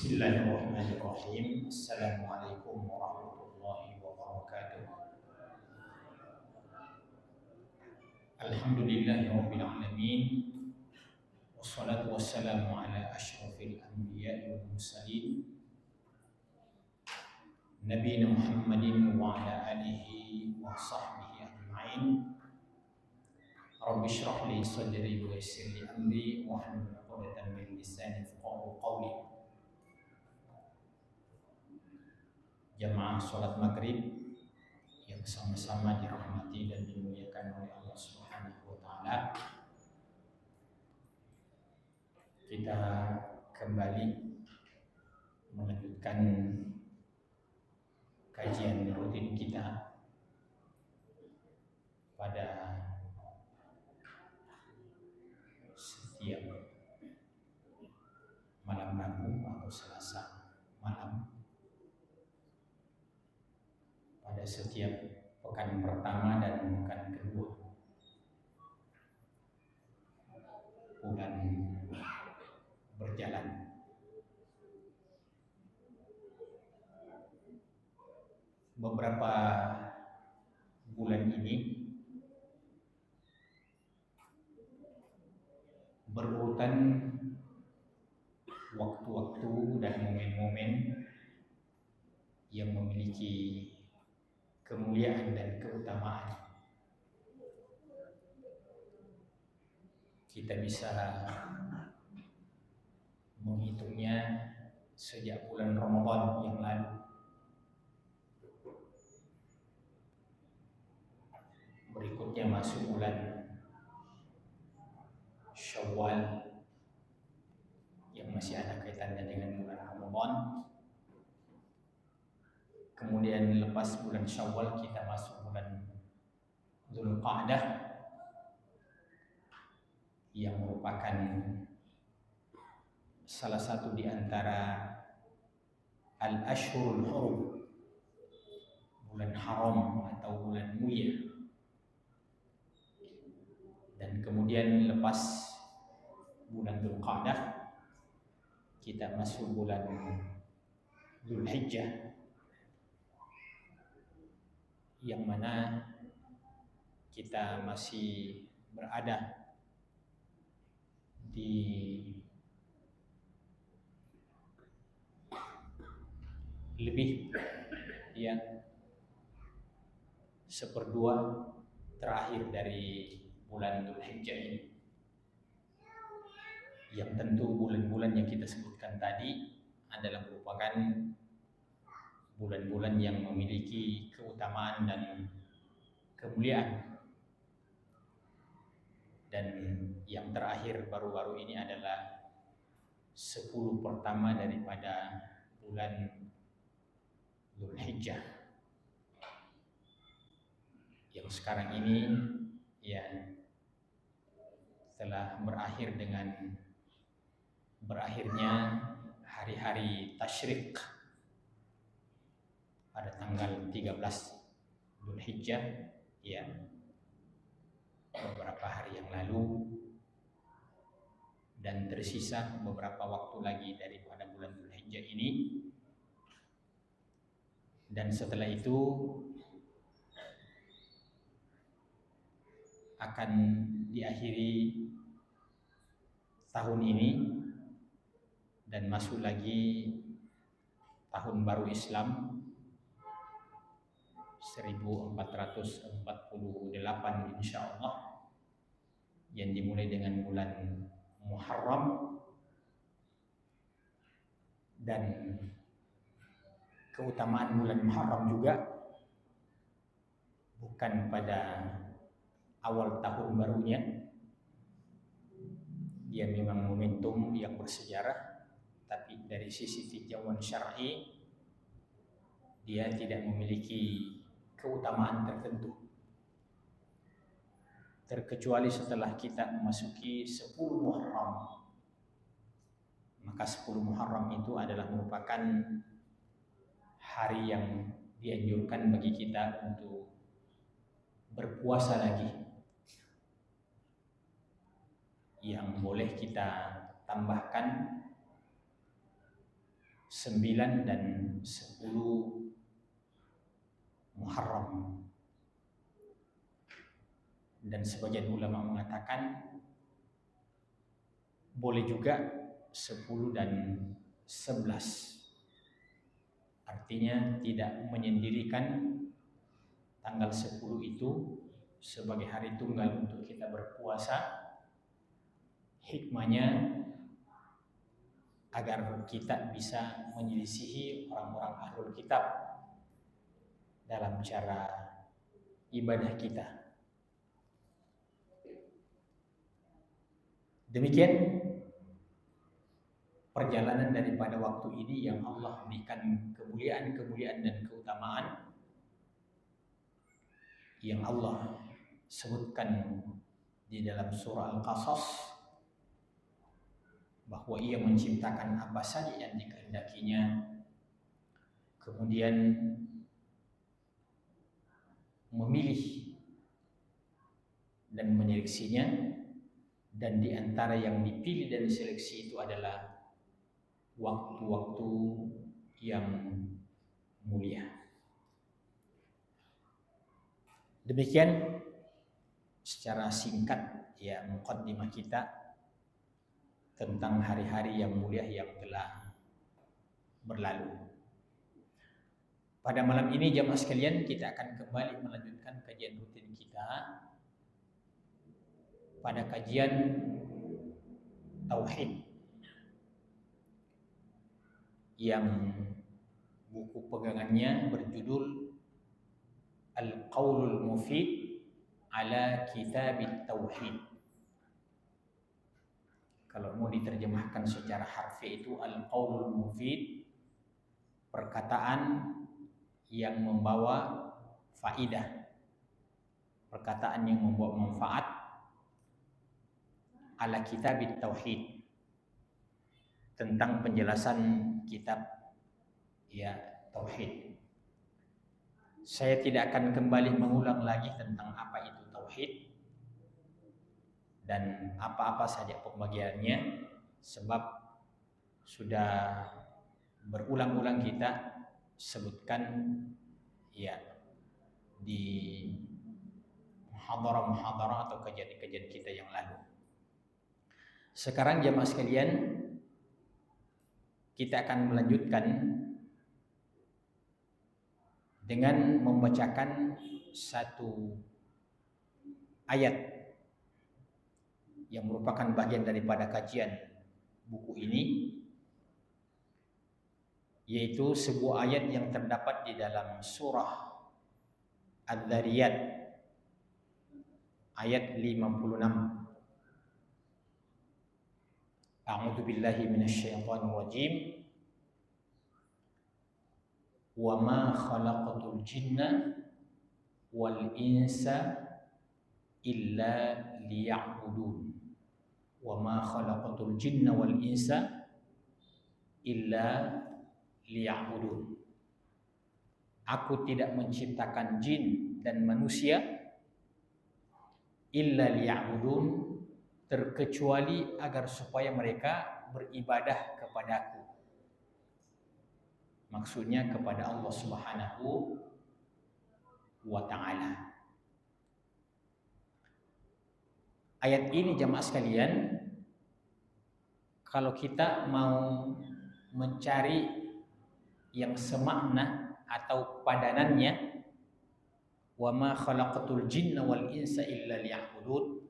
Bismillahirrahmanirrahim. Assalamualaikum warahmatullahi wabarakatuh. Alhamdulillahirabbil alamin. Wassalatu wassalamu ala asyrafil anbiya'i wal mursalin. Nabiyina Muhammadin wa ala alihi wa sahbihi ajma'in. Rabbi shrah li sadri wa yassir li amri wa hlul 'uqdatam min lisani yafqahu qawli. Jamaah sholat maghrib yang sama-sama dirahmati dan dimuliakan oleh Allah Subhanahu wa Ta'ala, kita kembali melanjutkan kajian rutin kita pada setiap malam Rabu atau Selasa malam, pada setiap pekan pertama dan pekan kedua bulan berjalan. Beberapa bulan ini berurutan waktu-waktu dan momen-momen yang memiliki kemuliaan dan keutamaan. Kita bisa menghitungnya sejak bulan Ramadan yang lalu. Berikutnya masuk bulan Syawal yang masih ada kaitannya dengan bulan Ramadan. Kemudian lepas bulan Syawal kita masuk bulan Dzulqa'dah yang merupakan salah satu di antara al-ashhurul hurum, bulan haram atau bulan mulia. Dan kemudian lepas bulan Dzulqa'dah kita masuk bulan Dzulhijjah, yang mana kita masih berada di lebih seperdua terakhir dari bulan Dzulhijjah ini, yang tentu bulan-bulan yang kita sebutkan tadi adalah merupakan bulan-bulan yang memiliki keutamaan dan kemuliaan. Dan yang terakhir baru-baru ini adalah 10 pertama daripada bulan Dzulhijjah, yang sekarang ini telah berakhir dengan berakhirnya hari-hari tasyrik pada tanggal 13 Dzulhijjah, beberapa hari yang lalu, dan tersisa beberapa waktu lagi daripada bulan Dzulhijjah ini. Dan setelah itu akan diakhiri tahun ini dan masuk lagi tahun baru Islam 1448 insyaallah, yang dimulai dengan bulan Muharram. Dan keutamaan bulan Muharram juga bukan pada awal tahun barunya, dia memang momentum yang bersejarah, tapi dari sisi tinjauan syar'i dia tidak memiliki keutamaan tertentu, terkecuali setelah kita memasuki 10 Muharram. Maka 10 Muharram itu adalah merupakan hari yang dianjurkan bagi kita untuk berpuasa lagi, yang boleh kita tambahkan 9 dan 10 Muharram. Dan sebagian ulama mengatakan boleh juga 10 dan 11. Artinya tidak menyendirikan tanggal 10 itu sebagai hari tunggal untuk kita berpuasa. Hikmahnya agar kita bisa menyelisihi orang-orang ahlul kitab dalam cara ibadah kita. Demikian perjalanan daripada waktu ini yang Allah berikan kemuliaan-kemuliaan dan keutamaan yang Allah sebutkan di dalam surah Al-Qasas, bahwa Ia menciptakan apa saja yang dikehendakinya, kemudian memilih dan menyeleksinya, dan di antara yang dipilih dan diseleksi itu adalah waktu-waktu yang mulia. Demikian secara singkat ya muqaddimah kita tentang hari-hari yang mulia yang telah berlalu. Pada malam ini jamaah sekalian, kita akan kembali melanjutkan kajian rutin kita pada kajian Tauhid yang buku pegangannya berjudul Al-Qaulul Mufid ala Kitabit Tauhid. Kalau mau diterjemahkan secara harfiah itu Al-Qaulul Mufid, perkataan yang membawa faidah, perkataan yang membawa manfaat, ala Kitabit Tauhid, tentang penjelasan kitab ya tauhid. Saya tidak akan kembali mengulang lagi tentang apa itu tauhid dan apa-apa saja pembagiannya, sebab sudah berulang-ulang kita sebutkan ya di muhadarah-muhadarah atau kajian-kajian kita yang lalu. Sekarang jamaah sekalian, kita akan melanjutkan dengan membacakan satu ayat yang merupakan bagian daripada kajian buku ini, yaitu sebuah ayat yang terdapat di dalam surah Adz-Dzariyat ayat 56. A'udzu billahi minasyaitonir rajim. Wa ma khalaqatul jinna wal insa illa liya'budun. Wa ma khalaqatul jinna wal insa illa liya'budun. Aku tidak menciptakan jin dan manusia illa liya'budun, terkecuali agar supaya mereka beribadah kepadaku. Maksudnya kepada Allah Subhanahu wa ta'ala. Ayat ini jamaah sekalian, kalau kita mau mencari yang semakna atau padanannya, wa ma khalaqatul jinna wal insa illa liya'budun,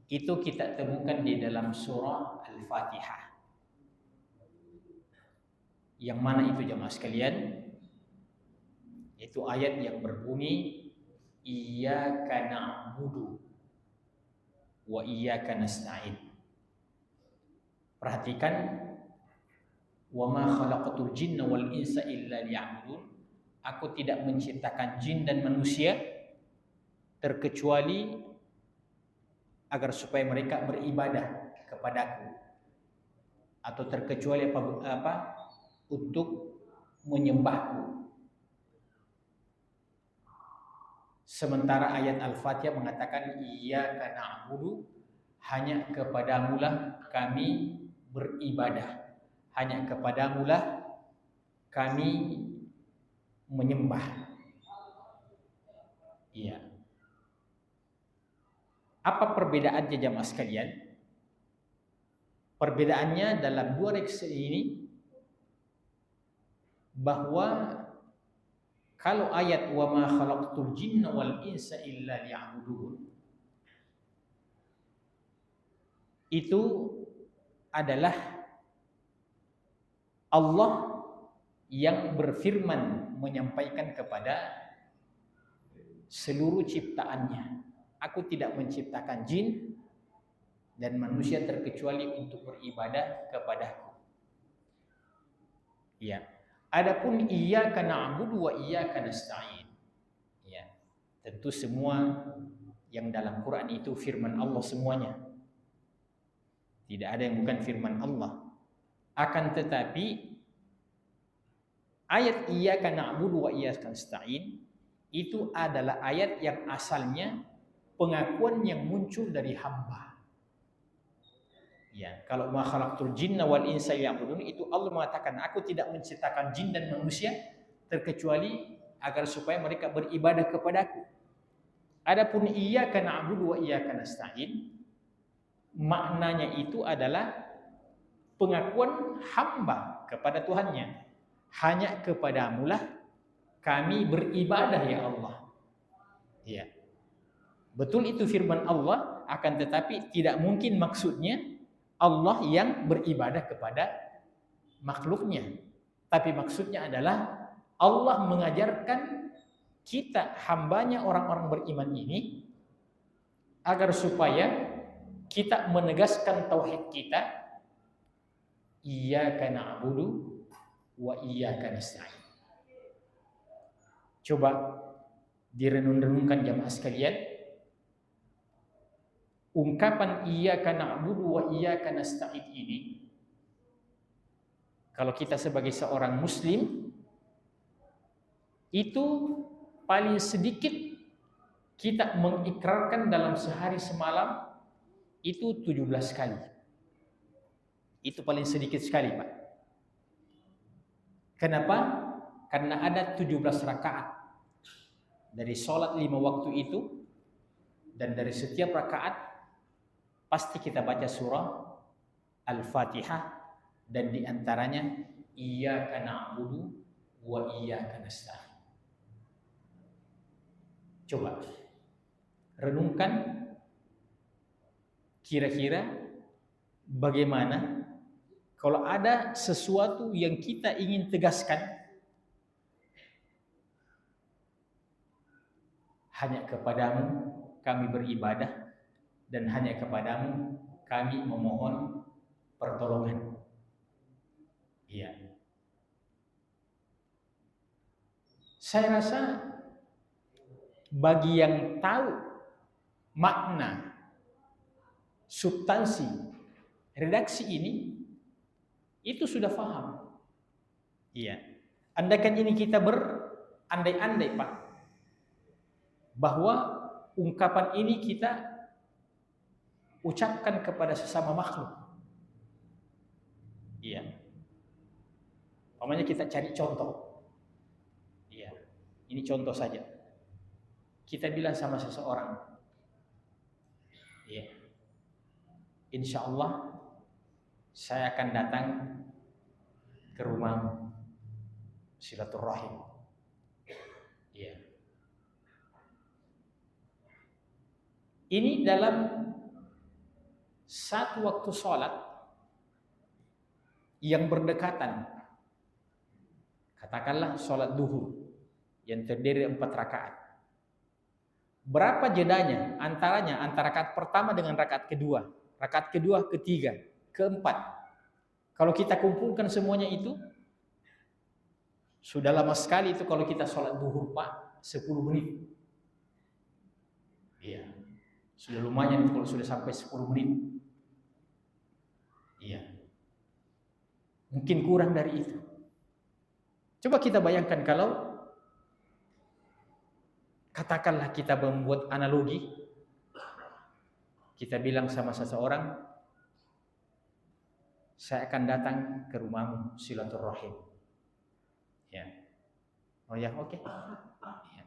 itu kita temukan di dalam surah Al-Fatihah. Yang mana itu jamaah sekalian? Itu ayat yang berbunyi Iyyaka na'budu wa iyyaka nasta'in. Perhatikan, wa ma khalaqatul jinna wal insa illa liya'budun. Aku tidak menciptakan jin dan manusia terkecuali agar supaya mereka beribadah kepadaku, atau terkecuali apa untuk menyembahku. Sementara ayat Al-Fatihah mengatakan Iyyaka na'budu, hanya kepadamulah kami beribadah. hanya kepadamulah kami menyembah. Iya. Apa perbedaannya jamaah sekalian? Perbedaannya dalam dua redaksi ini bahwa kalau ayat wa ma khalaqtul jinna wal insa illa liya'budun itu adalah Allah yang berfirman menyampaikan kepada seluruh ciptaannya, aku tidak menciptakan jin dan manusia terkecuali untuk beribadah kepadaku. Ya. Adapun iyyaka na'budu wa iyyaka nasta'in. Ya. Tentu semua yang dalam Quran itu firman Allah semuanya. Tidak ada yang bukan firman Allah. Akan tetapi ayat iyyaka na'budu wa iyyaka nasta'in itu adalah ayat yang asalnya pengakuan yang muncul dari hamba. Ya, kalau ma khalaqtul jinna wal insa liya'budun itu Allah mengatakan aku tidak menciptakan jin dan manusia terkecuali agar supaya mereka beribadah kepadaku. Adapun iyyaka na'budu wa iyyaka nasta'in maknanya itu adalah pengakuan hamba kepada Tuhannya. Hanya kepadamulah kami beribadah ya Allah. Ya. Betul itu firman Allah, akan tetapi tidak mungkin maksudnya Allah yang beribadah kepada makhluknya. Tapi maksudnya adalah Allah mengajarkan kita hambanya orang-orang beriman ini agar supaya kita menegaskan tauhid kita, iyyaka na'budu wa iyyaka nasta'in. Coba direnung-renungkan jamaah sekalian. Ungkapan iyyaka na'budu wa iyyaka nasta'in ini, kalau kita sebagai seorang muslim itu paling sedikit kita mengikrarkan dalam sehari semalam itu 17 kali. Itu paling sedikit sekali, Pak. Kenapa? Karena ada 17 rakaat dari sholat 5 waktu itu, dan dari setiap rakaat pasti kita baca surah Al-Fatihah, dan diantaranya iyyaka na'budu wa iyyaka nasta'in. Coba renungkan kira-kira bagaimana kalau ada sesuatu yang kita ingin tegaskan, hanya kepadamu kami beribadah dan hanya kepadamu kami memohon pertolongan. Iya. Saya rasa bagi yang tahu makna, substansi, redaksi ini, itu sudah paham. Iya. Andaikan ini kita berandai-andai, Pak, bahwa ungkapan ini kita ucapkan kepada sesama makhluk. Iya. Umpamanya kita cari contoh. Iya. Ini contoh saja. Kita bilang sama seseorang, iya, insya Allah saya akan datang ke rumah silaturahim. Iya. Ini dalam satu waktu sholat yang berdekatan. Katakanlah sholat duhur yang terdiri 4 rakaat. Berapa jedanya antaranya antara rakaat pertama dengan rakaat kedua, ketiga, keempat? Kalau kita kumpulkan semuanya itu sudah lama sekali itu kalau kita sholat duhur, Pak, 10 menit. Iya. Sudah lumayan kalau sudah sampai 10 menit. Iya. Mungkin kurang dari itu. Coba kita bayangkan kalau katakanlah kita membuat analogi, kita bilang sama seseorang, saya akan datang ke rumahmu silaturahim. Ya. Oh ya, oke. Ya.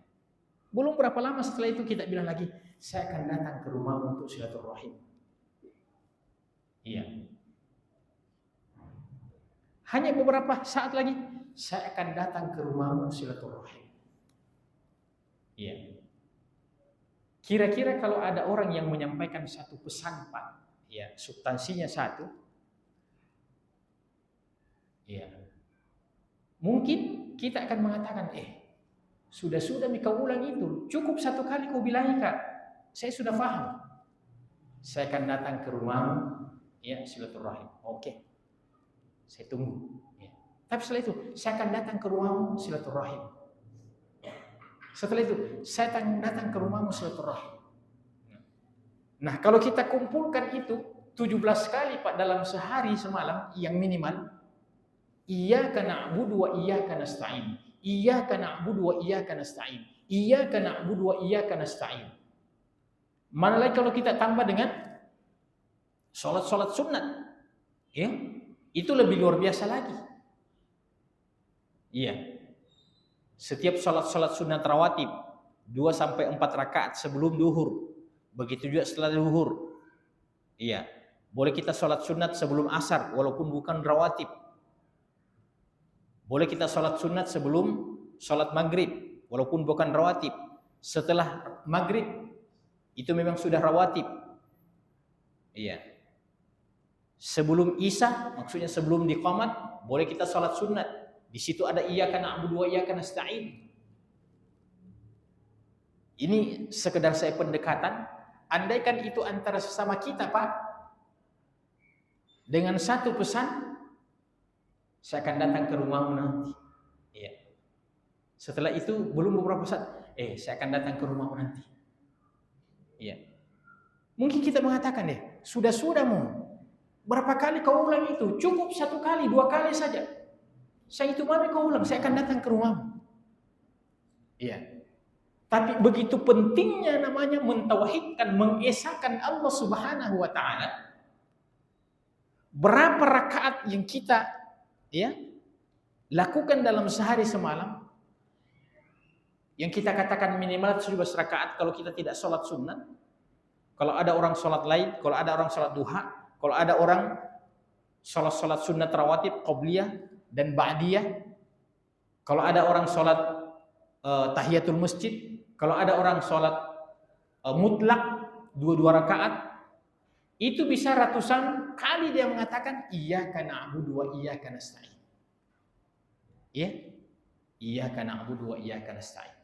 Belum berapa lama setelah itu kita bilang lagi, saya akan datang ke rumahmu untuk silaturahim. Iya. Hanya beberapa saat lagi, saya akan datang ke rumahmu silaturahim. Iya. Kira-kira kalau ada orang yang menyampaikan satu pesan, Pak, ya, substansinya satu, ya, mungkin kita akan mengatakan, sudah kau ulang itu, cukup satu kali kau bilangi, Kak, saya sudah paham. Saya akan datang ke rumahmu, ya, silaturahim. Oke, saya tunggu. Ya. Tapi setelah itu, saya akan datang ke rumahmu silaturahim. Setelah itu, saya akan datang ke rumahmu silaturahim. Nah, kalau kita kumpulkan itu 17 kali, Pak, dalam sehari semalam yang minimal, iyyaka na'budu wa iyyaka nasta'in. Iyyaka na'budu wa iyyaka nasta'in. Iyyaka na'budu wa iyyaka nasta'in. Mana lagi kalau kita tambah dengan salat-salat sunat, ya, itu lebih luar biasa lagi. Iya. Setiap salat-salat sunat rawatib 2-4 rakaat sebelum duhur. Begitu juga setelah duhur. Iya. Boleh kita salat sunat sebelum asar walaupun bukan rawatib. Boleh kita salat sunat sebelum salat maghrib walaupun bukan rawatib. Setelah maghrib itu memang sudah rawatib. Iya. Sebelum isya, maksudnya sebelum diqamat, boleh kita salat sunat. Di situ ada iyyaka na'budu wa iyyaka nasta'in. Ini sekedar saya pendekatan. Andaikan itu antara sesama kita, Pak, dengan satu pesan, saya akan datang ke rumahmu nanti. Iya. Setelah itu belum beberapa saat, saya akan datang ke rumahmu nanti. Iya. Mungkin kita mengatakan, sudah-sudahmu. Berapa kali kau ulang itu? Cukup 1 kali, 2 kali saja. Saya itu mami kau ulang, saya akan datang ke rumahmu. Iya. Tapi begitu pentingnya namanya mentauhidkan, mengesahkan Allah Subhanahu wa taala. Berapa rakaat yang kita lakukan dalam sehari semalam? Yang kita katakan minimal 17 rakaat kalau kita tidak sholat sunnah. Kalau ada orang sholat lain, kalau ada orang sholat duha, kalau ada orang sholat sunnah rawatib, qabliyah dan ba'diyah, kalau ada orang sholat tahiyatul masjid, kalau ada orang sholat mutlak 2 rakaat, itu bisa ratusan kali dia mengatakan iyyaka na'budu wa iyyaka nasta'in. Ya, iyyaka na'budu wa iyyaka nasta'in.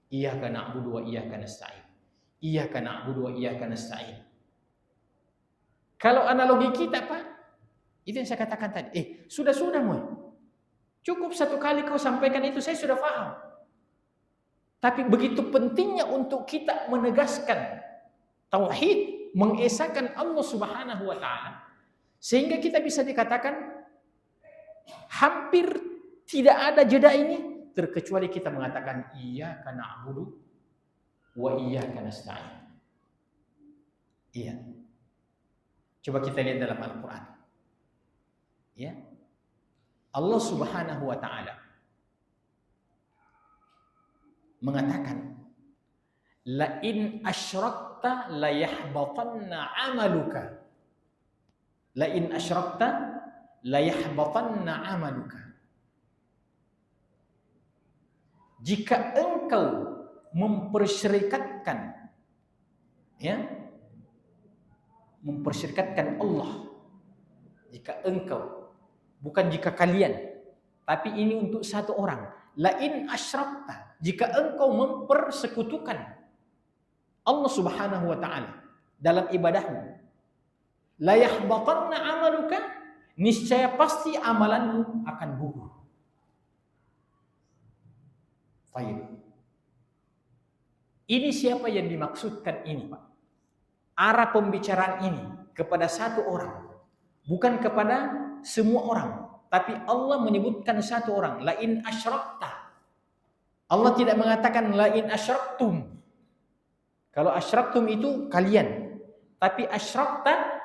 Iyyaka na'budu wa iyyaka nasta'in. Iyyaka na'budu wa iyyaka nasta'in. Kalau analogi kita, Pak, itu yang saya katakan tadi. Sudah mu. Cukup 1 kali kau sampaikan itu, saya sudah paham. Tapi begitu pentingnya untuk kita menegaskan tauhid, mengesahkan Allah Subhanahu wa taala, sehingga kita bisa dikatakan hampir tidak ada jeda ini terkecuali kita mengatakan iyyaka na'budu wa iyyaka nasta'in. Iya. Coba kita lihat dalam Al-Qur'an. Ya. Allah Subhanahu wa taala mengatakan la in asyrakta la yahbatanna 'amaluka. La in asyrakta la yahbatanna 'amaluka. Jika engkau mempersyirikatkan Allah, jika engkau, bukan jika kalian, tapi ini untuk satu orang. La in asyrakta, jika engkau mempersekutukan Allah Subhanahu wa taala dalam ibadahmu, la yahbatanna 'amaluka, niscaya pasti amalanmu akan gugur. Baik. Ini siapa yang dimaksudkan ini, Pak? Arah pembicaraan ini kepada satu orang, bukan kepada semua orang, tapi Allah menyebutkan satu orang, la in asyrakta. Allah tidak mengatakan la in asyraktum. Kalau asyraktum itu kalian, tapi asyrakta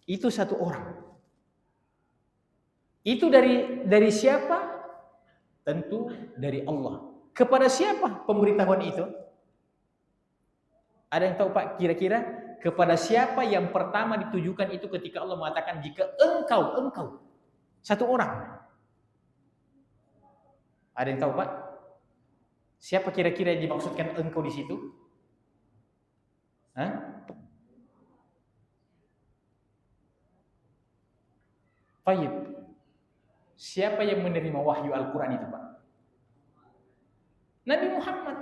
itu satu orang. Itu dari siapa? Tentu dari Allah. Kepada siapa pemberitahuan itu? Ada yang tahu Pak kira-kira? Kepada siapa yang pertama ditujukan itu ketika Allah mengatakan jika engkau satu orang. Ada yang tahu Pak? Siapa kira-kira yang dimaksudkan engkau di situ? Hah? Baik. Siapa yang menerima wahyu Al-Quran itu Pak? Nabi Muhammad.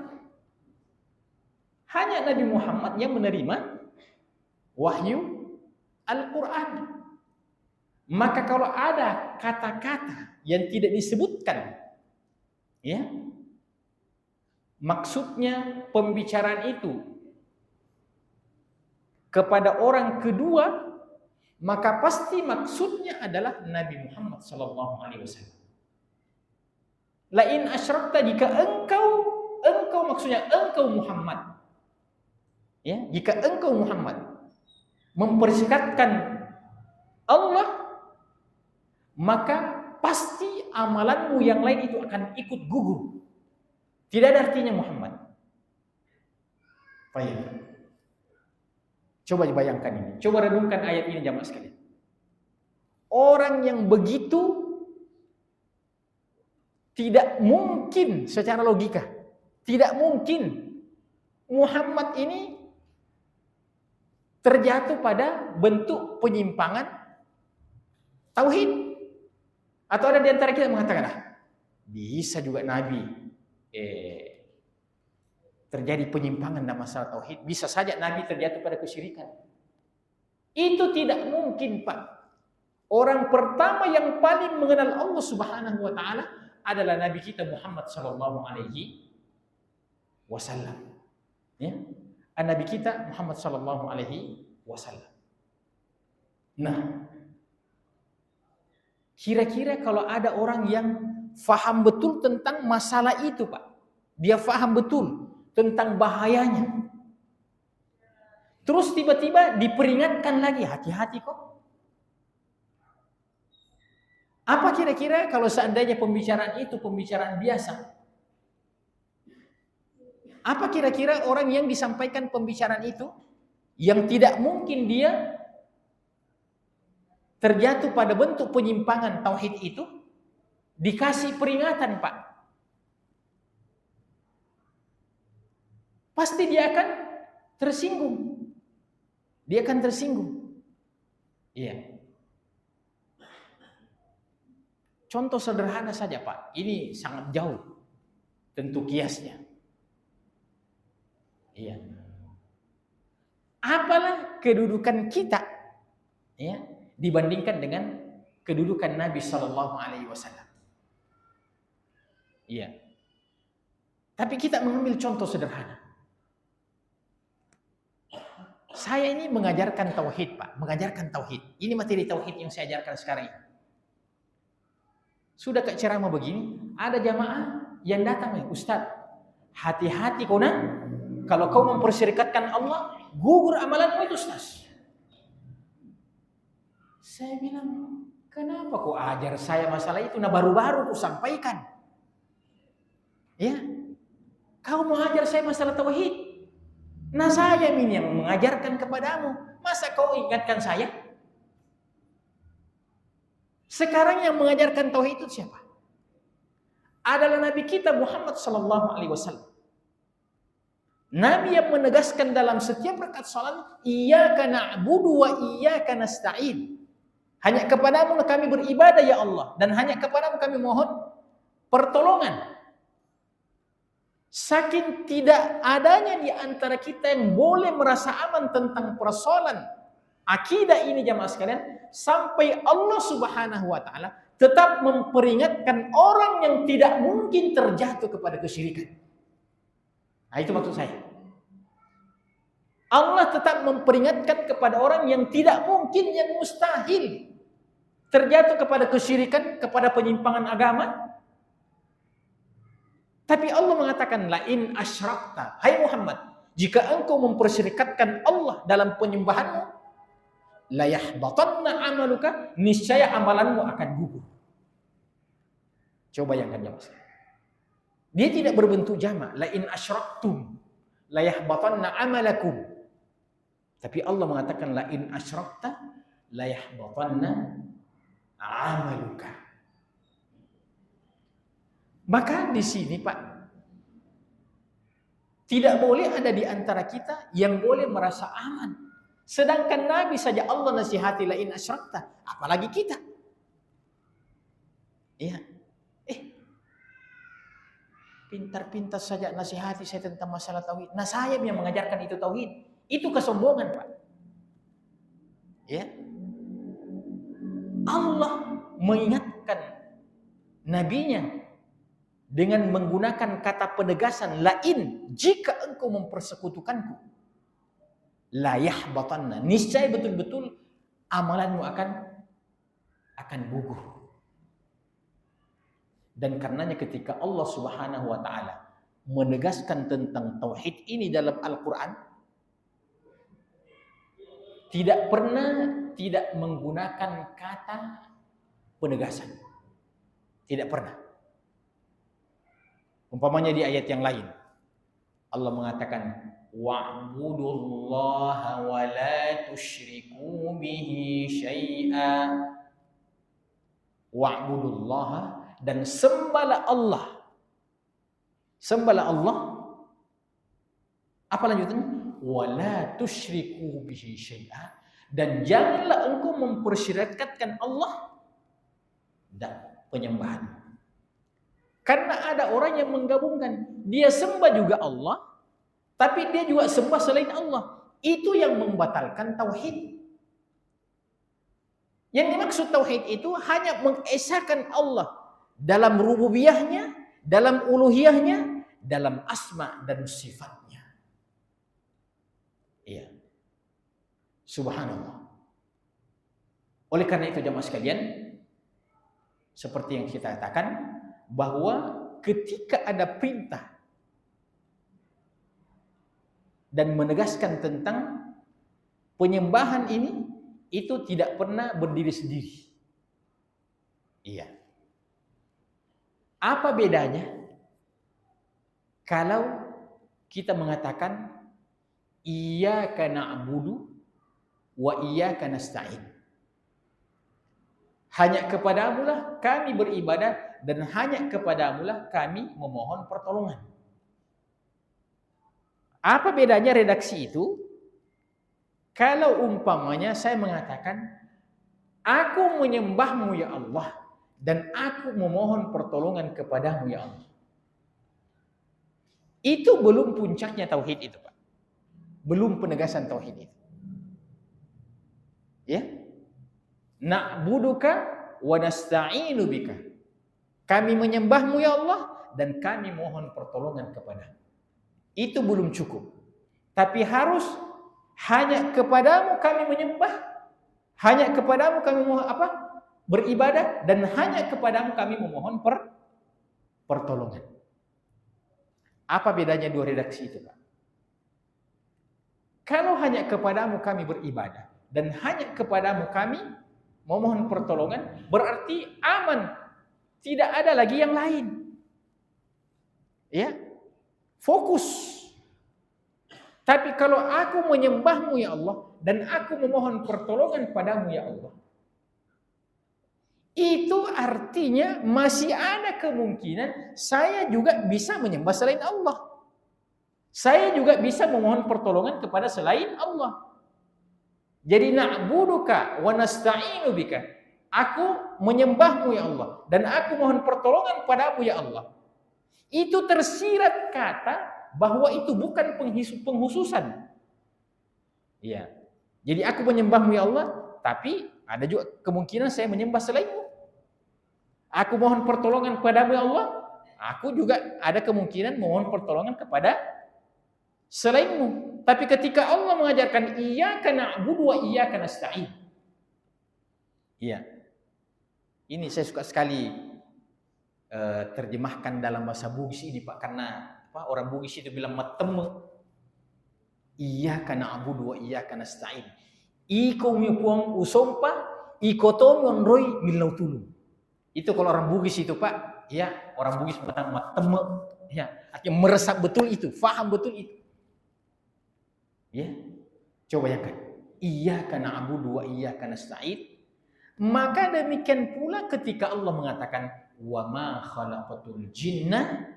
Hanya Nabi Muhammad yang menerima wahyu Al-Quran. Maka kalau ada kata-kata yang tidak disebutkan, ya, maksudnya pembicaraan itu kepada orang kedua, maka pasti maksudnya adalah Nabi Muhammad sallallahu alaihi wasallam. Lain asyrakta, jika engkau maksudnya engkau Muhammad. Ya, jika engkau Muhammad mempersyirikatkan Allah, maka pasti amalanmu yang lain itu akan ikut gugur. Tidak ada artinya Muhammad. Baik. Coba dibayangkan ini. Coba renungkan ayat ini jamaah sekalian. Orang yang begitu tidak mungkin secara logika. Tidak mungkin Muhammad ini terjatuh pada bentuk penyimpangan tauhid. Atau ada di antara kita mengatakan, bisa juga Nabi terjadi penyimpangan dalam masalah tauhid. Bisa saja Nabi terjatuh pada kesyirikan. Itu tidak mungkin Pak. Orang pertama yang paling mengenal Allah Subhanahu wa taala adalah Nabi kita Muhammad sallallahu alaihi wasallam. Ya. Nabi kita Muhammad sallallahu alaihi wasallam. Nah, kira-kira kalau ada orang yang faham betul tentang masalah itu, Pak. Dia faham betul tentang bahayanya. Terus tiba-tiba diperingatkan lagi, hati-hati kok. Apa kira-kira kalau seandainya pembicaraan itu pembicaraan biasa? Apa kira-kira orang yang disampaikan pembicaraan itu yang tidak mungkin dia terjatuh pada bentuk penyimpangan tauhid itu dikasih peringatan, Pak? Pasti dia akan tersinggung. Dia akan tersinggung. Iya. Contoh sederhana saja, Pak. Ini sangat jauh tentu kiasnya. Iya. Apalah kedudukan kita, ya, dibandingkan dengan kedudukan Nabi Sallallahu Alaihi Wasallam. Iya. Tapi kita mengambil contoh sederhana. Saya ini mengajarkan tauhid, Pak, mengajarkan tauhid. Ini materi tauhid yang saya ajarkan sekarang ini. Sudah ke ceramah begini, ada jamaah yang datang, Ustaz, hati-hati kau nak, kalau kau mempersyirikatkan Allah, gugur amalanmu itu, Ustaz. Saya bilang, kenapa kau ajar saya masalah itu? Nah, baru-baru kau sampaikan. Ya, kau mau ajar saya masalah tauhid. Nah, saya ini yang mengajarkan kepadamu. Masa kau ingatkan saya? Sekarang yang mengajarkan tauhid itu siapa? Adalah Nabi kita Muhammad sallallahu alaihi wasallam. Nabi yang menegaskan dalam setiap rakaat salat, iyyaka na'budu wa iyyaka nasta'in. Hanya kepadamu kami beribadah ya Allah, dan hanya kepadamu kami mohon pertolongan. Saking tidak adanya di antara kita yang boleh merasa aman tentang persoalan akidah ini jamaah sekalian, sampai Allah Subhanahu wa taala tetap memperingatkan orang yang tidak mungkin terjatuh kepada kesyirikan. Nah, itu maksud saya. Allah tetap memperingatkan kepada orang yang tidak mungkin, yang mustahil terjatuh kepada kesyirikan, kepada penyimpangan agama. Tapi Allah mengatakan, lain asyrakta, hai Muhammad, jika engkau mempersyirikatkan Allah dalam penyembahanmu, la yahbatanna amaluka, niscaya amalanmu akan gugur. Coba bayangkan jamaah. Dia tidak berbentuk jamak. La in asyraktum la yahbatanna amalakum. Tapi Allah mengatakan la in asyrakta la yahbatanna amaluka. Maka di sini Pak, tidak boleh ada di antara kita yang boleh merasa aman. Sedangkan Nabi saja Allah nasihati la in asyrakta, apalagi kita. Iya. Pintar-pintar saja nasihati saya tentang masalah tauhid. Nah, saya yang mengajarkan itu tauhid. Itu kesombongan, Pak. Ya. Allah mengingatkan nabinya dengan menggunakan kata penegasan lain, jika engkau mempersekutukanku la yahbatanna, niscaya betul-betul amalanmu akan gugur. Dan karenanya ketika Allah Subhanahu wa taala menegaskan tentang tauhid ini dalam Al-Qur'an, tidak menggunakan kata penegasan. Tidak pernah. Umpamanya di ayat yang lain Allah mengatakan wa'budullaha wa la tusyriku bihi syai'a. Wa'budullaha, dan sembahlah Allah. Sembahlah Allah. Apa lanjutannya? Wa la tusyriku bihi syai'a, dan janganlah engkau mempersyirikatkan Allah dan penyembahan. Karena ada orang yang menggabungkan, dia sembah juga Allah, tapi dia juga sembah selain Allah. Itu yang membatalkan tauhid. Yang dimaksud tauhid itu hanya mengesahkan Allah dalam rububiyahnya, dalam uluhiyahnya, dalam asma dan sifatnya. Iya. Subhanallah. Oleh karena itu jamaah sekalian, seperti yang kita katakan, bahwa ketika ada perintah dan menegaskan tentang penyembahan ini, itu tidak pernah berdiri sendiri. Iya. Apa bedanya kalau kita mengatakan iyyaka na'budu wa iyyaka nasta'in? Hanya kepadamulah kami beribadah dan hanya kepadamulah kami memohon pertolongan. Apa bedanya redaksi itu? Kalau umpamanya saya mengatakan, aku menyembahmu ya Allah, dan aku memohon pertolongan kepadamu ya Allah. Itu belum puncaknya tauhid itu, Pak. Belum penegasan tauhid itu. Ya? Na'buduka wa nasta'inu bika. Kami menyembahmu ya Allah dan kami mohon pertolongan kepadamu. Itu belum cukup. Tapi harus hanya kepadamu kami menyembah, hanya kepadamu kami mohon beribadah, dan hanya kepadamu kami memohon pertolongan. Apa bedanya dua redaksi itu, Pak? Kalau hanya kepadamu kami beribadah dan hanya kepadamu kami memohon pertolongan, berarti aman. Tidak ada lagi yang lain. Ya. Fokus. Tapi kalau aku menyembahmu ya Allah dan aku memohon pertolongan padamu ya Allah, itu artinya masih ada kemungkinan saya juga bisa menyembah selain Allah. Saya juga bisa memohon pertolongan kepada selain Allah. Jadi na'buduka wa nasta'inu bika. Aku menyembahmu ya Allah dan aku mohon pertolongan padamu ya Allah. Itu tersirat kata bahwa itu bukan penghususan. Iya. Jadi aku menyembahmu ya Allah, tapi ada juga kemungkinan saya menyembah selainmu. Aku mohon pertolongan padamu ya Allah, aku juga ada kemungkinan mohon pertolongan kepada selainmu. Tapi ketika Allah mengajarkan iyyaka na'budu wa iyyaka nasta'in. Iya. Ini saya suka sekali terjemahkan dalam bahasa Bugis ini, Pak, karena orang Bugis itu bilang matemme. Iyyaka na'budu wa iyyaka nasta'in. Iko mipuang usompa, iko tomion roy milau tulu. Itu kalau orang Bugis itu, Pak. Ya, orang Bugis mengatakan mateme. Ya, artinya meresap betul itu, faham betul itu. Ya, coba bayangkan. Iyyaka na'budu wa iyyaka nasta'in. Maka demikian pula ketika Allah mengatakan wa ma khalaqatul jinna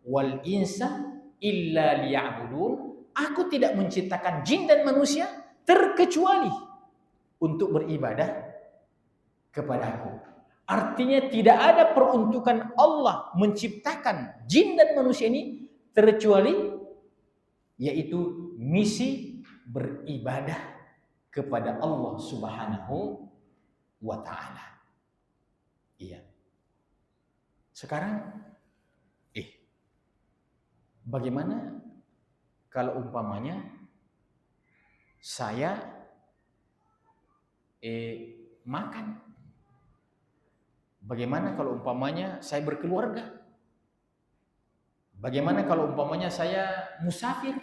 wal insa illa liya'budun. Aku tidak menciptakan jin dan manusia terkecuali untuk beribadah kepadaku. Artinya tidak ada peruntukan Allah menciptakan jin dan manusia ini terkecuali yaitu misi beribadah kepada Allah Subhanahu wa ta'ala. Iya. Sekarang bagaimana kalau umpamanya saya makan? Bagaimana kalau umpamanya saya berkeluarga? Bagaimana kalau umpamanya saya musafir?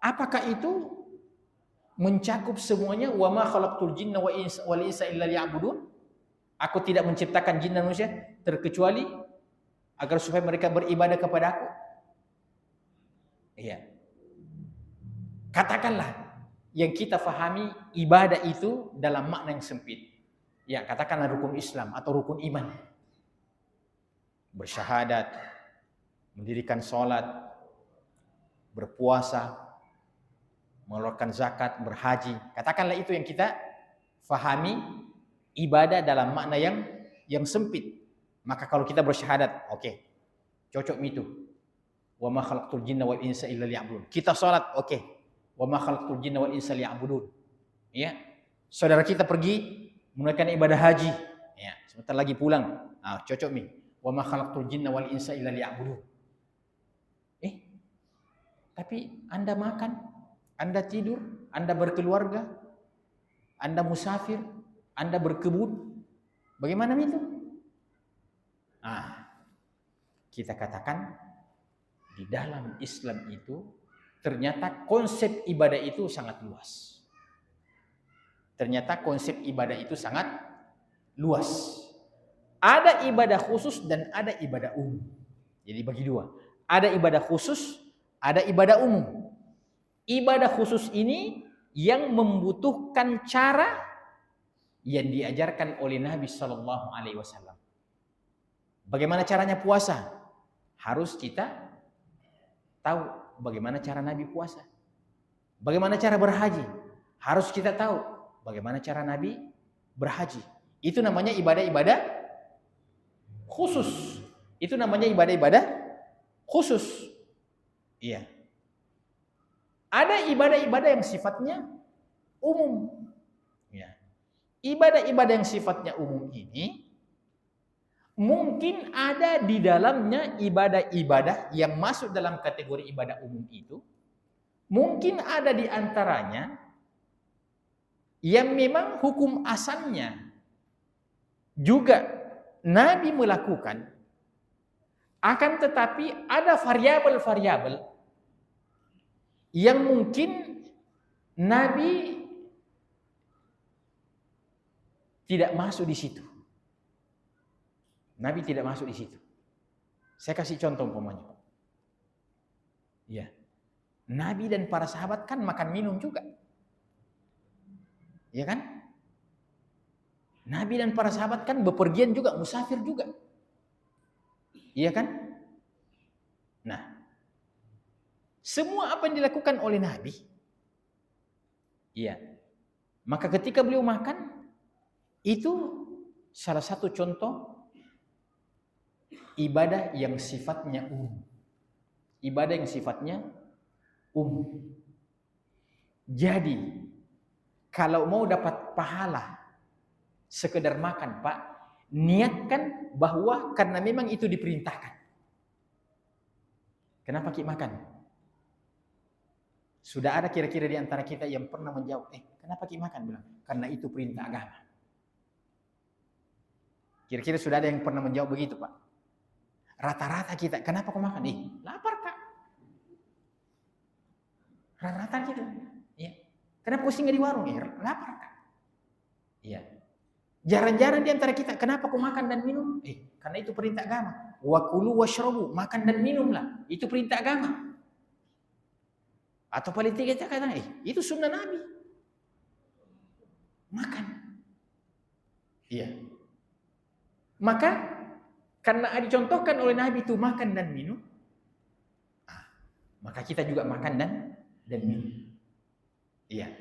Apakah itu mencakup semuanya? Wa ma khalaqtul jinna wal insa illa liya'budun? Aku tidak menciptakan jin dan manusia terkecuali agar supaya mereka beribadah kepada aku. Iya. Katakanlah yang kita fahami ibadah itu dalam makna yang sempit. Ya, katakanlah rukun Islam atau rukun iman. Bersyahadat, mendirikan sholat, berpuasa, mengeluarkan zakat, berhaji. Katakanlah itu yang kita fahami ibadah dalam makna yang sempit. Maka kalau kita bersyahadat, oke, cocok itu. Wa ma khalaqtul jinna wal insa illa liya'budun. Kita sholat, oke. Wa ma khalaqtul jinna wal insa liya'budun. Ya. Saudara kita pergi menunaikan ibadah haji, ya, sebentar lagi pulang. Ah, cocok nih. Wa ma khalaqtul jinna wal insa illa liya'budun. Tapi Anda makan, Anda tidur, Anda berkeluarga, Anda musafir, Anda berkebun. Bagaimana itu? Kita katakan di dalam Islam itu ternyata konsep ibadah itu sangat luas. Ternyata konsep ibadah itu sangat luas. Ada ibadah khusus dan ada ibadah umum. Jadi bagi dua. Ada ibadah khusus, ada ibadah umum. Ibadah khusus ini yang membutuhkan cara yang diajarkan oleh Nabi Shallallahu Alaihi Wasallam. Bagaimana caranya puasa? Harus kita tahu bagaimana cara Nabi puasa. Bagaimana cara berhaji? Harus kita tahu bagaimana cara Nabi berhaji. Itu namanya ibadah-ibadah khusus. Itu namanya ibadah-ibadah khusus. Iya. Ada ibadah-ibadah yang sifatnya umum. Ya. Ibadah-ibadah yang sifatnya umum ini mungkin ada di dalamnya ibadah-ibadah yang masuk dalam kategori ibadah umum itu. Mungkin ada di antaranya yang memang hukum asalnya juga Nabi melakukan, akan tetapi ada variabel-variabel yang mungkin Nabi tidak masuk di situ. Nabi tidak masuk di situ. Saya kasih contoh umpamanya. Ya. Nabi dan para sahabat kan makan minum juga. Ya kan? Nabi dan para sahabat kan bepergian juga, musafir juga. Iya kan? Nah, semua apa yang dilakukan oleh Nabi, iya. Maka ketika beliau makan, itu salah satu contoh ibadah yang sifatnya umum. Ibadah yang sifatnya umum. Jadi, kalau mau dapat pahala sekedar makan, Pak, niatkan bahwa karena memang itu diperintahkan. Kenapa kita makan? Sudah ada kira-kira di antara kita yang pernah menjawab, kenapa kita makan? Bilang, karena itu perintah agama. Kira-kira sudah ada yang pernah menjawab begitu, Pak? Rata-rata kita, kenapa kau makan? Lapar, Kak. Rata-rata kita. Ya. Kenapa kau singgah di warung? Lapar, Kak. Iya. Jarang-jarang di antara kita, kenapa kau makan dan minum? Karena itu perintah agama. Wa kulu washrabu, makan dan minumlah. Itu perintah agama. Atau paling tiga kita katakan, itu sunnah Nabi. Makan. Iya. Maka karena dicontohkan oleh Nabi itu makan dan minum, maka kita juga makan dan minum. Iya.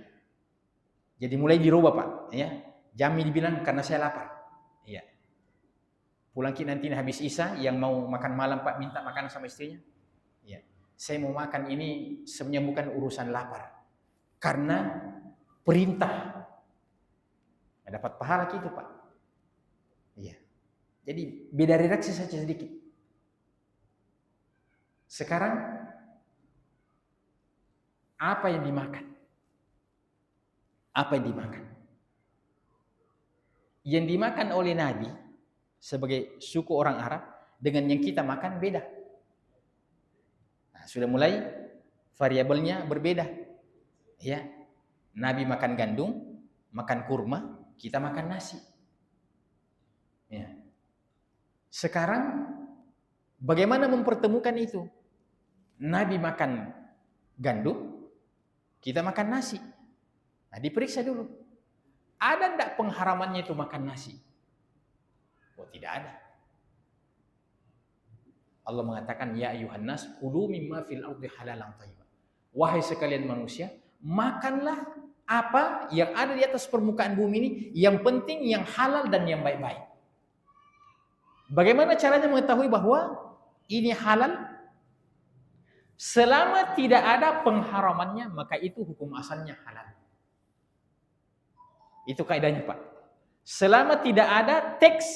Jadi mulai dirubah Pak, ya. Jami dibilang karena saya lapar. Iya. Pulang nanti habis Isya yang mau makan malam Pak minta makan sama istrinya. Iya. Saya mau makan ini sebenarnya bukan urusan lapar. Karena perintah. Dapat pahala gitu Pak. Iya. Jadi beda redaksi saja sedikit. Sekarang apa yang dimakan? Apa yang dimakan? Yang dimakan oleh Nabi sebagai suku orang Arab dengan yang kita makan beda. Nah, sudah mulai variabelnya berbeda. Ya. Nabi makan gandum, makan kurma, kita makan nasi. Ya. Sekarang bagaimana mempertemukan itu? Nabi makan gandum, kita makan nasi. Nah, diperiksa dulu. Ada enggak pengharamannya itu makan nasi? Oh, tidak ada. Allah mengatakan, ya ayuhan nas, kulu mimma fil ardi halalan thayyiban. Wahai sekalian manusia, makanlah apa yang ada di atas permukaan bumi ini, yang penting yang halal dan yang baik-baik. Bagaimana caranya mengetahui bahwa ini halal? Selama tidak ada pengharamannya, maka itu hukum asalnya halal. Itu kaidahnya Pak. Selama tidak ada teks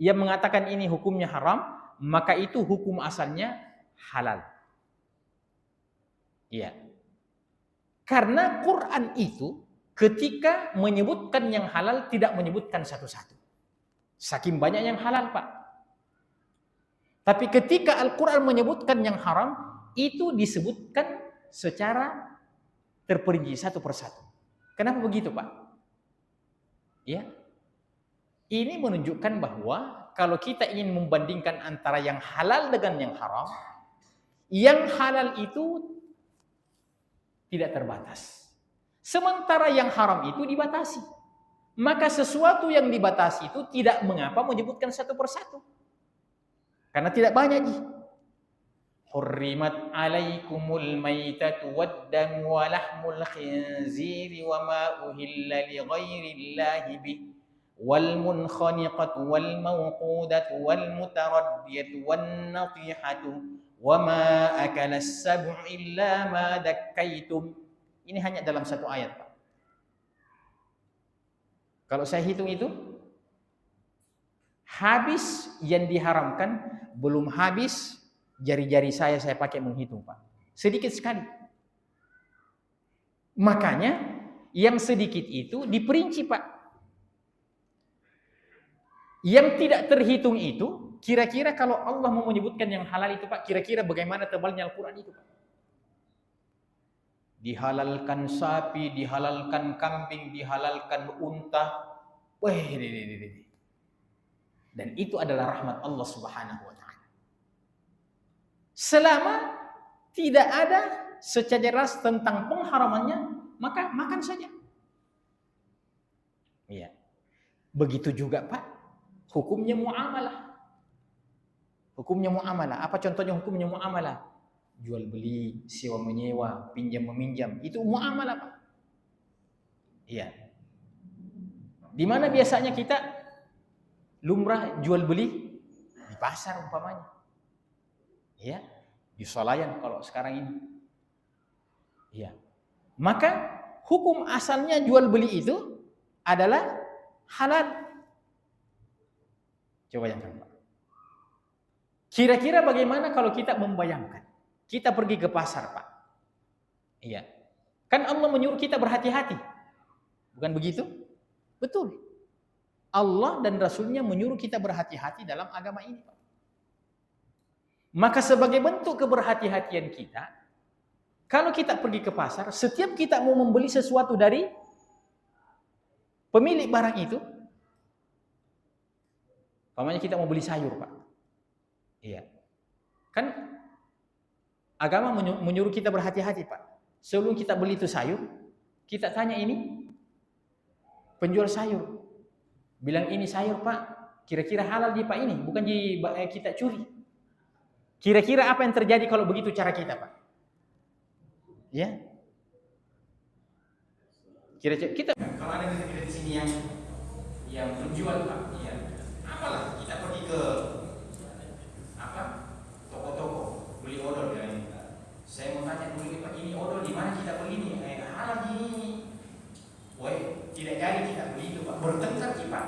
yang mengatakan ini hukumnya haram, maka itu hukum asalnya halal. Iya. Karena Quran itu ketika menyebutkan yang halal tidak menyebutkan satu-satu. Saking banyak yang halal Pak. Tapi ketika Al-Quran menyebutkan yang haram, itu disebutkan secara terperinci satu persatu. Kenapa begitu Pak? Ya, ini menunjukkan bahwa kalau kita ingin membandingkan antara yang halal dengan yang haram, yang halal itu tidak terbatas. Sementara yang haram itu dibatasi. Maka sesuatu yang dibatasi itu tidak mengapa menyebutkan satu persatu. Karena tidak banyak. Hurrimat alaikumul maitatu waddamu wa lahmul khinziri wa ma uhilla li ghairillahi bih wal munkhaniqatu wal mawqudatu wal mutaraddiyatu wan natihatu wa ma akala as-sab'u illa ma dakkaitum. Ini hanya dalam satu ayat Pak. Kalau saya hitung itu habis yang diharamkan belum habis jari-jari saya pakai menghitung Pak. Sedikit sekali. Makanya yang sedikit itu diperinci Pak. Yang tidak terhitung itu, kira-kira kalau Allah mau menyebutkan yang halal itu Pak, kira-kira bagaimana tebalnya Al-Quran itu Pak? Dihalalkan sapi, dihalalkan kambing, dihalalkan unta. Dan itu adalah rahmat Allah Subhanahu wa taala. Selama tidak ada secara jelas tentang pengharamannya, maka makan saja. Iya. Begitu juga Pak, hukumnya muamalah. Hukumnya muamalah. Apa contohnya hukumnya muamalah? Jual beli, sewa menyewa, pinjam meminjam, itu muamalah Pak. Iya. Di mana biasanya kita lumrah jual beli? Di pasar umpamanya. Ya, di Solayan kalau sekarang ini. Ya. Maka hukum asalnya jual beli itu adalah halal. Coba bayangkan Pak. Kira-kira bagaimana kalau kita membayangkan? Kita pergi ke pasar Pak. Iya. Kan Allah menyuruh kita berhati-hati. Bukan begitu? Betul. Allah dan Rasulnya menyuruh kita berhati-hati dalam agama ini Pak. Maka sebagai bentuk keberhati-hatian kita, kalau kita pergi ke pasar, setiap kita mau membeli sesuatu dari pemilik barang itu, Pamannya kita mau beli sayur, Pak. Iya. Kan agama menyuruh kita berhati-hati, Pak. Sebelum kita beli itu sayur, kita tanya ini penjual sayur. Bilang ini sayur, Pak. Kira-kira halal di Pak ini, bukan kita curi. Kira-kira apa yang terjadi kalau begitu cara kita, Pak? Ya. Kira-kira kita kalau ada kita di sini yang menjual, Pak, ya. Apalah kita pergi ke toko-toko beli odol ya. Saya mau tanya dulu, Pak, ini odol di mana kita beli ini? Halal di ini. Woi, tidak jadi kita beli itu, Pak. Bertengkar, Pak.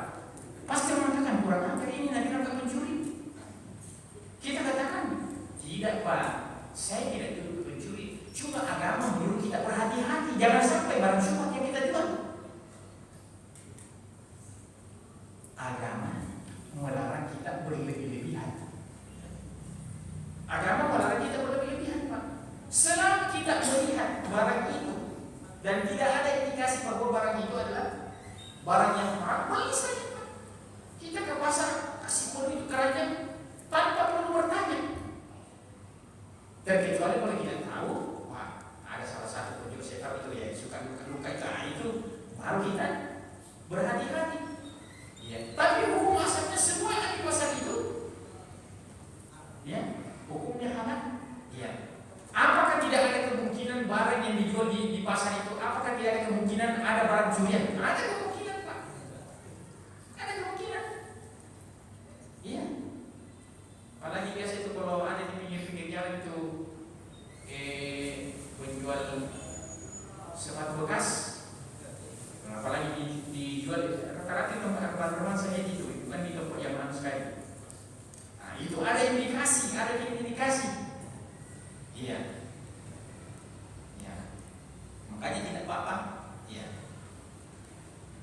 Pasti mengatakan kurang ajar ini, nanti akan mencuri. Kita katakan tidak, Pak. Saya tidak dulu mencuri. Cuma agama menyuruh kita berhati-hati, jangan sampai barang syubhat yang kita jual. Agama melarang kita berlebih-lebihan. Agama melarang kita berlebih-lebihan, Pak. Selama kita melihat barang itu dan tidak ada indikasi bahwa barang itu adalah barang yang haram, beli saja, Pak. Kita ke pasar kasih pun itu keranjang tanpa perlu bertanya. Dan kecuali kalau kita tahu, wah, ada salah satu penjual setar itu yang suka luka-luka itu, baru kita berhati-hati. Ya. Tapi hukum asalnya semua yang di pasar itu, ya, hukumnya halal. Ya. Apakah tidak ada kemungkinan barang yang dijual di pasar itu, apakah tidak ada kemungkinan ada barang curian? Ada kemungkinan, Pak. Ada kemungkinan. Iya. Apalagi biasa itu kalau ada di pinggir-pinggir jalan itu penjual sepatu bekas. Apalagi dijual rata-rata teman-teman saya itu bukan di toko yang mahal sekali. Nah, itu ada indikasi. Iya. Ya. Makanya tidak apa-apa. Iya.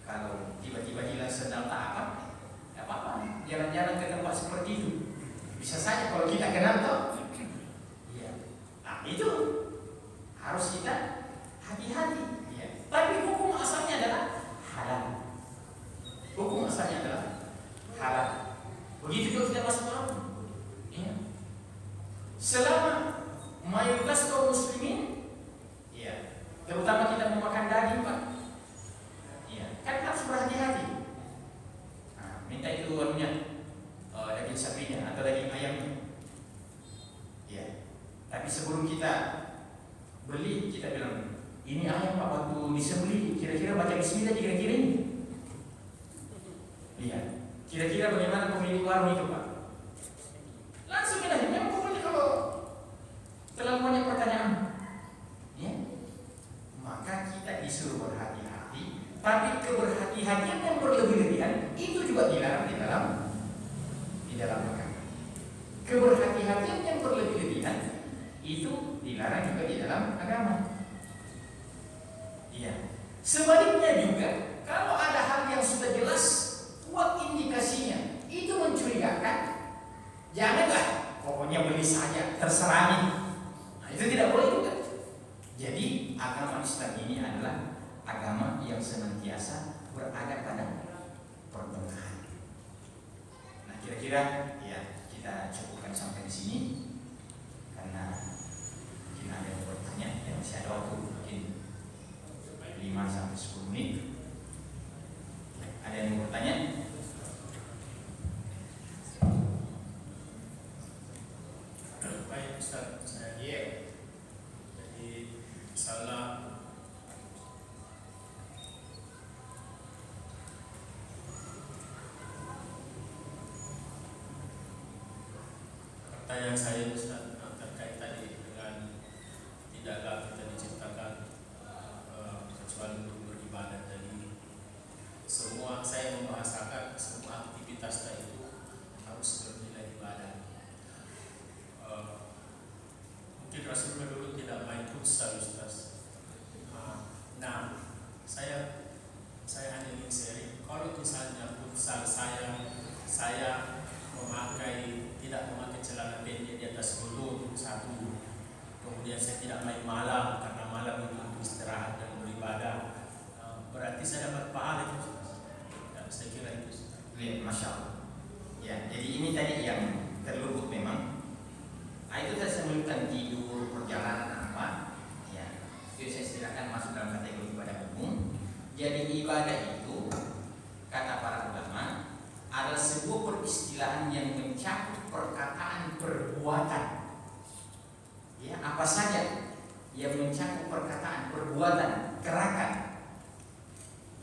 Kalau tiba-tiba hilang sendal tak apa-apa. Jalan-jalan ke tempat seperti itu. Bisa saja kalau kita kenal toh. Iya. Nah, itu harus kita hati-hati. Iya. Tapi hukum asalnya adalah halal. Hukum asalnya adalah halal. Begitu juga tidak masuk haram. Iya. Selama mayoritas kaum muslimin, ya, terutama kita mau makan daging, Pak, ya, kan harus berhati-hati. Nah, minta itu daging sapinya atau daging ayamnya, ya. Tapi sebelum kita beli, kita bilang ini ayam, Pak, waktu disembelih kira-kira baca Bismillah kira-kira ini, iya. Kira-kira bagaimana pemilik warung itu, Pak? Langsung kita yang pokoknya kalau terlalu banyak pertanyaan, ya, maka kita disuruh berhati-hati. Tapi keberhati-hatian yang berlebih-lebihan itu juga dilarang di dalam agama. Keberhati-hatian yang berlebih-lebihan itu dilarang juga di dalam agama. Iya. Sebaliknya juga, kalau ada hal yang sudah jelas kuat indikasinya itu mencurigakan, janganlah pokoknya beli saja, terserah nih. Itu tidak boleh juga. Jadi agama Islam ini adalah agama yang senantiasa berada pada pertengahan. Nah, kira-kira ya kita cukupkan sampai di sini karena mungkin ada yang bertanya, ya masih ada waktu mungkin 5 sampai 10 menit. Ada yang bertanya? Baik, Ustaz, saya jadi misalnya pertanyaan saya, Ustaz, terkait tadi dengan tidaklah kita diciptakan kecuali untuk beribadah. Jadi semua saya membahasakan semua aktivitas tadi itu harus bernilai ibadah. Mungkin Rasulullah dulu tidak main futsal, Ustaz. Nah, saya hanya ingin sharing. Kalau misalnya futsal saya tidak memakai celana pendek di atas lutut satu. Kemudian saya tidak main malam karena malam itu untuk istirahat dan beribadah. Berarti saya dapat pahala itu, Ustaz. Dan saya kira itu, Ustaz. Lihat, masya Allah. Ya, jadi ini tadi yang terluput memang. Itu saya sebutkan tidur, perjalanan apa. Ya, itu saya silakan masuk dalam kategori ibadah umum. Jadi ibadah itu kata para ulama adalah sebuah peristilahan yang mencakup perkataan perbuatan. Ya, apa saja yang mencakup perkataan perbuatan gerakan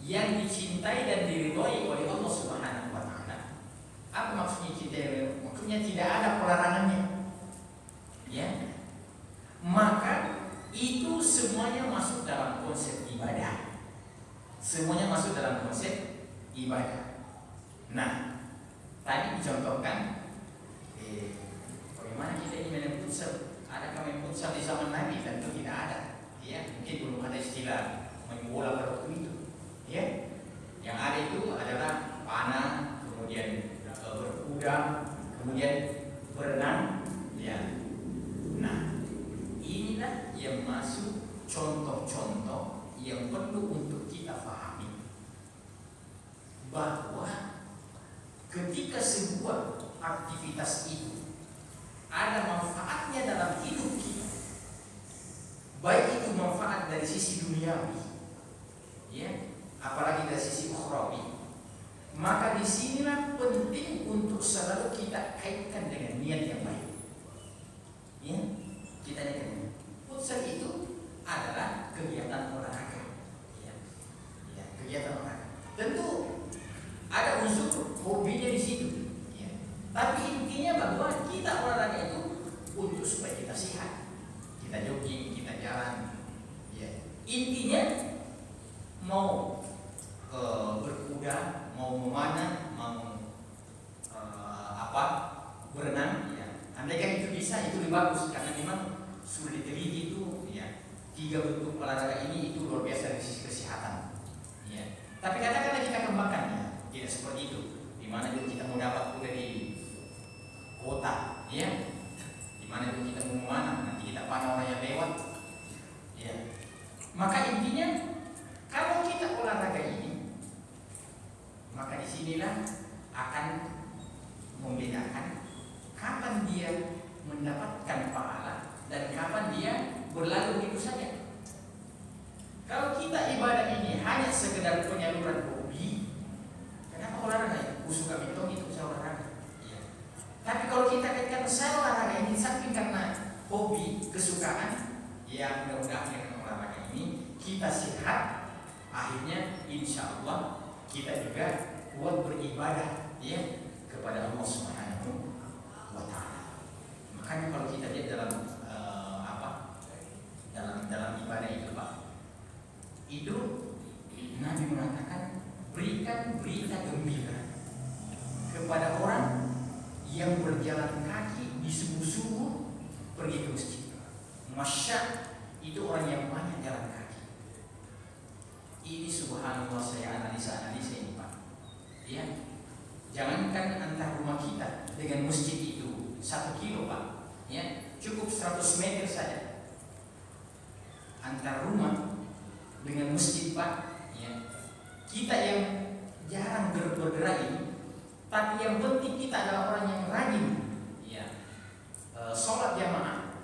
yang dicintai dan diridhoi oleh Allah Subhanahu wa taala. Apa maksudnya cintai? Maksudnya tidak ada pelarangannya. Ya. Maka itu semuanya masuk dalam konsep ibadah. Semuanya masuk dalam konsep ibadah. Nah, tadi dicontohkan bagaimana kita ini main futsal. Adakah main futsal di zaman Nabi? Tentu tidak ada. Ya, mungkin belum ada istilah main bola pada waktu itu. Ya, yang ada itu adalah panah, kemudian berkuda, kemudian berenang. Ya, nah inilah yang masuk contoh-contoh yang perlu untuk kita pahami bahwa ketika sebuah aktivitas itu ada manfaatnya dalam hidup kita, baik itu manfaat dari sisi duniawi, ya, apalagi dari sisi ukhrawi, maka disinilah penting untuk selalu kita kaitkan dengan niat yang baik. Ya, kita lihat futsal itu adalah kegiatan olahraga. Ya, ya, kegiatan olahraga. Tentu ada unsur hobinya di situ. Ya. Tapi intinya bahwa kita olahraga itu untuk supaya kita sehat, kita jogging, kita jalan. Ya. Intinya mau berkuda, mau memanah, mau berenang, ya. Andaikan itu bisa, itu lebih bagus karena memang sudah diteliti itu, ya, 3 bentuk olahraga ini itu luar biasa dari sisi kesehatan. Ya. Tapi katakanlah kita kembangkan, ya, tidak seperti itu. Di mana juga kita mau dapat kuda di kota, ya. Di mana juga kita mau memanah, nanti kita panah orang yang lewat. Ya. Maka intinya kalau kita olahraga ini, maka disinilah akan membedakan kapan dia mendapatkan pahala dan kapan dia berlalu begitu saja. Kalau kita ibadah ini hanya sekedar penyaluran hobi, kenapa olahraga? Aku suka bintang itu saya olahraga. Ya. Tapi kalau kita kaitkan saya olahraga ini samping karena hobi, kesukaan, ya mudah-mudahan dengan olahraga ini kita sehat. Akhirnya insya Allah kita juga kuat beribadah, ya, kepada Allah Subhanahu wa taala. Makanya kalau kita lihat dalam dalam ibadah itu, Pak, itu Nabi mengatakan berikan berita gembira kepada orang yang berjalan kaki di subuh-subuh pergi ke masjid. Masya itu orang yang banyak jalan kaki. Ini subhanallah, saya analisa ini, Pak. Ya, jangankan antar rumah kita dengan masjid itu 1 kilo, Pak. Ya, cukup 100 meter saja antar rumah dengan masjid, Pak. Ya, kita yang jarang bergerak ini, tapi yang penting kita adalah orang yang rajin, ya, sholat jamaah.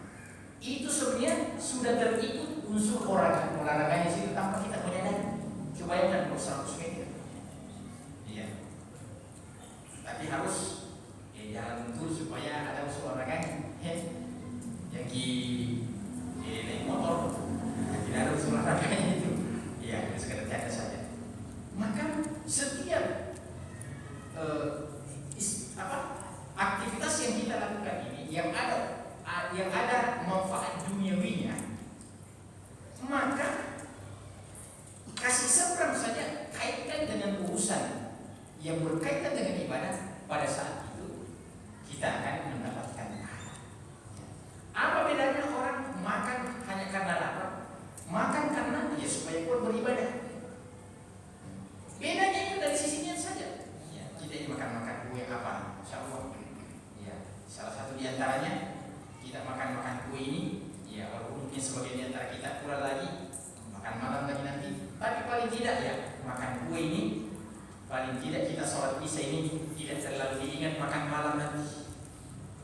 Itu sebenarnya sudah terikut unsur olahraganya situ tanpa kita menyadari. Coba bayangkan kalau 100 meter. Iya. Tapi harus jalan betul supaya ada unsur olahraganya. Ya. Yang naik motor, tidak ada unsur olahraganya itu. Iya, sekedar canda saja. Maka setiap aktivitas yang kita lakukan ini yang ada manfaat duniawinya, maka kasih seberang saja kaitkan dengan urusan yang berkaitan dengan ibadah. Pada saat itu kita akan mendapatkan pahala. Apa bedanya orang makan hanya karena lapar, makan karena ya supaya kuat beribadah? Bedanya itu dari sisi niat saja. Ya, kita ini makan kue apa? Insyaallah. Ya, salah satu di antaranya kita makan kue ini, ya walaupun mungkin sebagian di antara kita kurang lagi makan malam lagi nanti, tapi paling tidak ya makan kue ini paling tidak kita sholat isya ini tidak terlalu diingat makan malam nanti.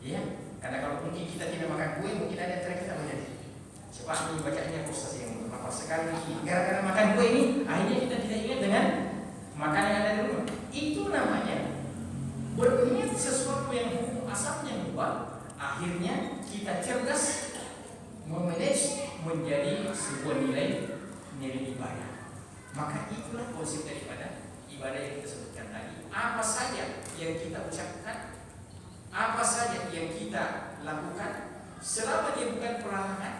Ya, karena kalau mungkin kita tidak makan kue, mungkin ada antara kita menjadi cepat ini bacanya ustaz yang berapa sekali. Gara-gara makan kue ini, akhirnya kita tidak ingat dengan makanan yang ada di rumah. Itu namanya berniat sesuatu yang hukum asalnya lupa. Akhirnya kita cerdas memanage menjadi sebuah nilai ibadah. Maka itulah konsep daripada ibadah yang kita sebutkan tadi. Apa saja yang kita ucapkan, apa saja yang kita lakukan, selama dia bukan pelarangan,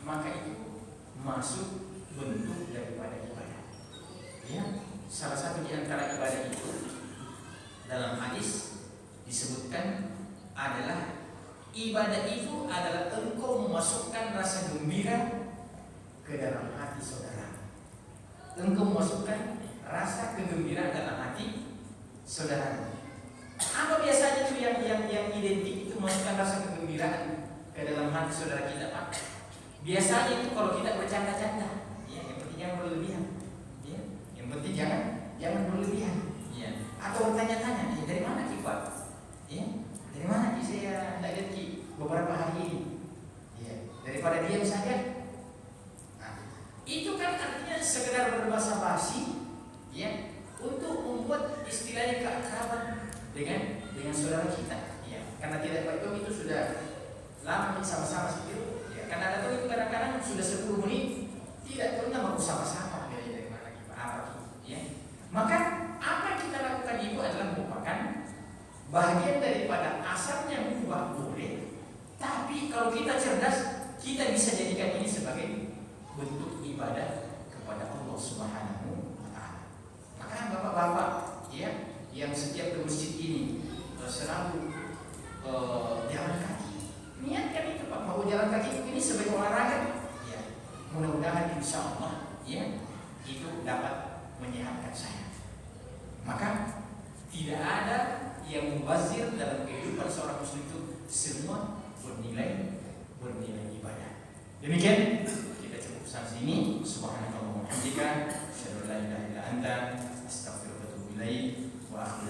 maka itu masuk bentuk daripada ibadah. Ya, salah satu di antara ibadah itu dalam hadis disebutkan adalah ibadah itu adalah engkau memasukkan rasa gembira ke dalam hati saudara. Engkau memasukkan rasa kegembiraan dalam hati saudara. Apa biasanya itu yang identik itu masukkan rasa kegembiraan ke dalam hati saudara kita, Pak? Biasanya itu kalau kita bercanda-canda, ya, yang penting jangan berlebihan, ya, yang penting jangan berlebihan, ya. Atau bertanya-tanya, ya, dari mana Ki, Pak? Ya, dari mana Ki, saya tidak lihat Ki beberapa hari ini, ya, daripada diam saja. Nah, itu kan artinya sekedar berbahasa basi, ya, untuk membuat istilahnya keakraban dengan saudara kita, ya. Karena tidak baik itu sudah lama kita sama-sama situ, ya. Karena ada tuh itu kadang-kadang sudah 10 menit tidak pernah mau sama-sama dari mana kita apa, ya. Maka apa yang kita lakukan itu adalah merupakan bagian daripada asalnya mubah boleh, tapi kalau kita cerdas, kita bisa jadikan ini sebagai bentuk ibadah kepada Allah Subhanahu wa Ta'ala. Maka bapak-bapak, ya, yang setiap ke masjid ini selalu jalan kaki, niatkan itu, Pak, mau jalan kaki ini sebagai olahraga, ya. Mudah-mudahan insya Allah, ya, itu dapat menyehatkan saya. Maka tidak ada yang mubazir dalam kehidupan seorang muslim itu, semua bernilai ibadah. Demikian kita cukup sampai sini. Subhanallah wa bihamdika, asyhadu an la ilaha illa anta, astaghfiruka wa atubu ilaik. Wa akhiru